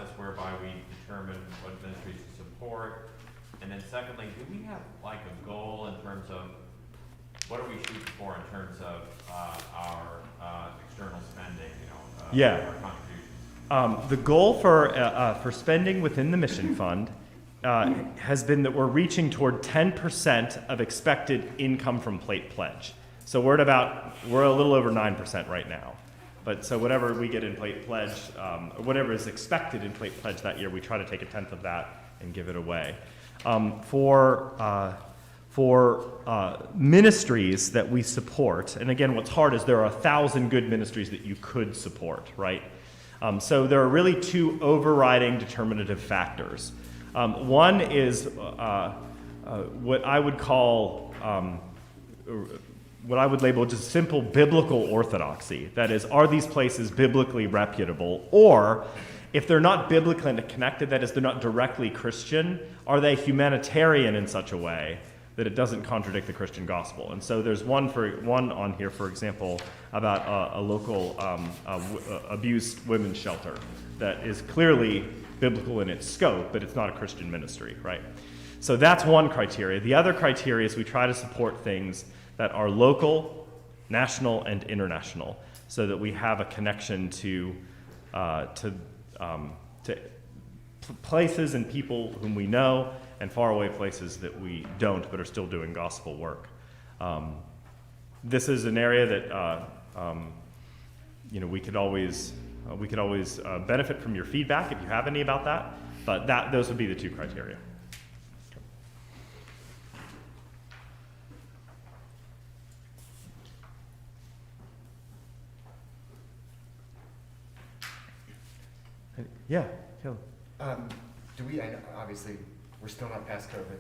process whereby we determine what ministries to support? And then secondly, do we have like a goal in terms of what are we shooting for in terms of our external spending, Yeah. our contributions? The goal for spending within the mission fund has been that we're reaching toward 10% of expected income from Plate Pledge. So we're a little over 9% right now. But so whatever we get in Plate Pledge, or whatever is expected in Plate Pledge that year, we try to take a tenth of that and give it away. For ministries that we support, and again, what's hard is there are 1,000 good ministries that you could support, right? So there are really two overriding determinative factors. One is what I would call, what I would label just simple biblical orthodoxy. That is, are these places biblically reputable? Or if they're not biblically connected, that is, they're not directly Christian, are they humanitarian in such a way that it doesn't contradict the Christian gospel? And so there's one on here, for example, about a local abused women's shelter that is clearly biblical in its scope, but it's not a Christian ministry, right? So that's one criteria. The other criteria is we try to support things that are local, national, and international, so that we have a connection to places and people whom we know, and faraway places that we don't, but are still doing gospel work. This is an area that we could always benefit from your feedback if you have any about that. But those would be the two criteria. Yeah, Caleb. I know, obviously, we're still not past COVID.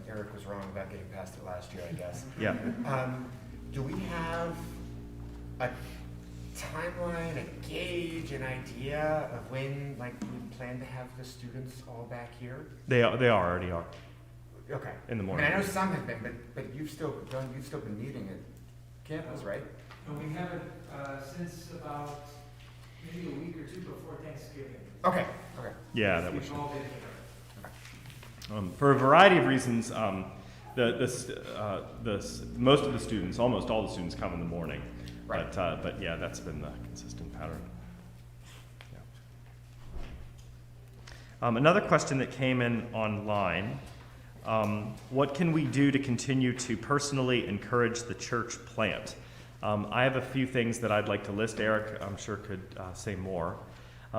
Eric was wrong about getting past it last year, I guess. Yeah. Do we have a timeline, a gauge, an idea of when, we plan to have the students all back here? They already are. Okay. In the morning. I know some have been, but you've still been meeting at campus, right? No, we haven't since about maybe a week or two before Thanksgiving. Okay. Yeah, that was. We've all been here. For a variety of reasons, most of the students, almost all the students, come in the morning. Right. But yeah, that's been the consistent pattern. Yeah. Another question that came in online: what can we do to continue to personally encourage the church plant? I have a few things that I'd like to list. Eric, I'm sure, could say more.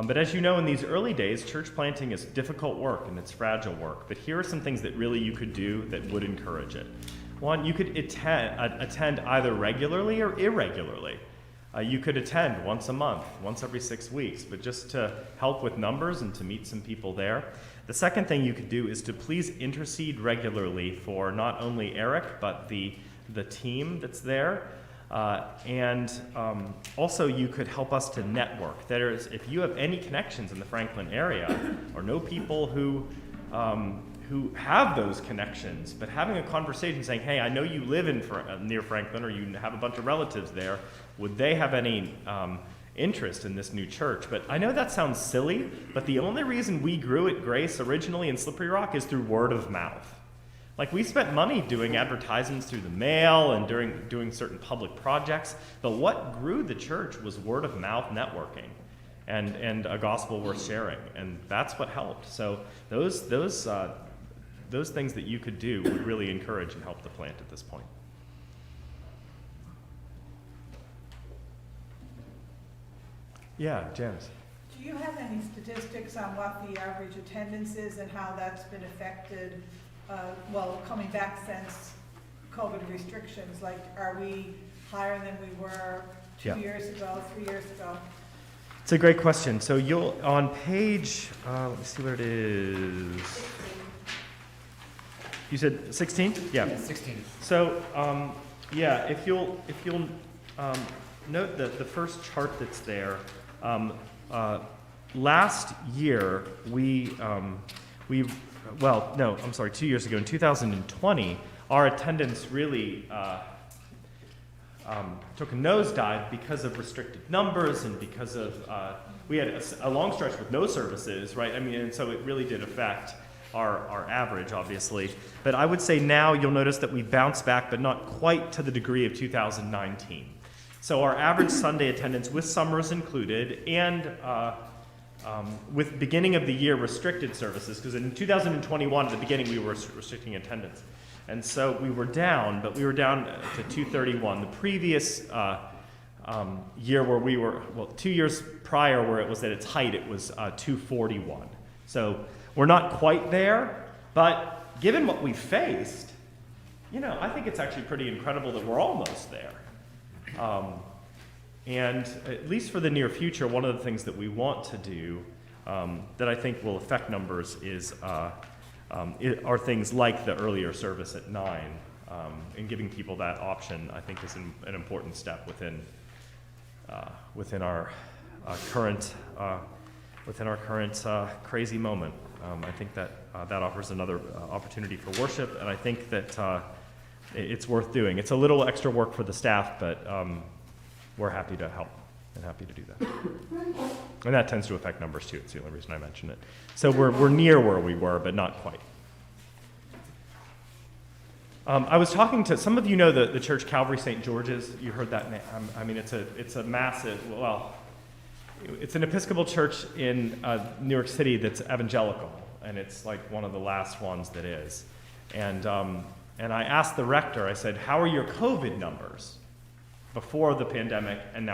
But as you know, in these early days, church planting is difficult work and it's fragile work. But here are some things that really you could do that would encourage it. One, you could attend either regularly or irregularly. You could attend once a month, once every 6 weeks, but just to help with numbers and to meet some people there. The second thing you could do is to please intercede regularly for not only Eric, but the team that's there. Also, you could help us to network. That is, if you have any connections in the Franklin area or know people who have those connections, but having a conversation saying, hey, I know you live near Franklin or you have a bunch of relatives there, would they have any interest in this new church? But I know that sounds silly, but the only reason we grew at Grace originally in Slippery Rock is through word of mouth. We spent money doing advertisements through the mail and doing certain public projects, but what grew the church was word of mouth networking and a gospel worth sharing, and that's what helped. So those things that you could do would really encourage and help the plant at this point. Yeah, Janice. Do you have any statistics on what the average attendance is and how that's been affected, coming back since COVID restrictions? Are we higher than we were 2 years ago, 3 years ago? It's a great question. So you'll, on page, let me see what it is. 16. You said 16? Yeah. 16. So, if you'll note that the first chart that's there, last year 2 years ago, in 2020, our attendance really took a nosedive because of restricted numbers and because of we had a long stretch with no services, right? I mean, and so it really did affect our average, obviously. But I would say now you'll notice that we bounced back, but not quite to the degree of 2019. So our average Sunday attendance, with summers included, and with beginning of the year restricted services, because in 2021 at the beginning we were restricting attendance, and so we were down, but we were down to 231. The previous year where we were, well, 2 years prior where it was at its height, it was 241. So we're not quite there, but given what we faced, you know, I think it's actually pretty incredible that we're almost there. And at least for the near future, one of the things that we want to do that I think will affect numbers is are things like the earlier service at 9, and giving people that option. I think is an important step within our current crazy moment. I think that that offers another opportunity for worship, and I think that it's worth doing. It's a little extra work for the staff, but we're happy to help and happy to do that. And that tends to affect numbers too. It's the only reason I mention it. So we're near where we were, but not quite. I was talking to some of you know the church Calvary St. George's. You heard that name. I mean, it's a massive. Well, it's an Episcopal church in New York City that's evangelical, and it's like one of the last ones that is. And I asked the rector. I said, "How are your COVID numbers before the pandemic and now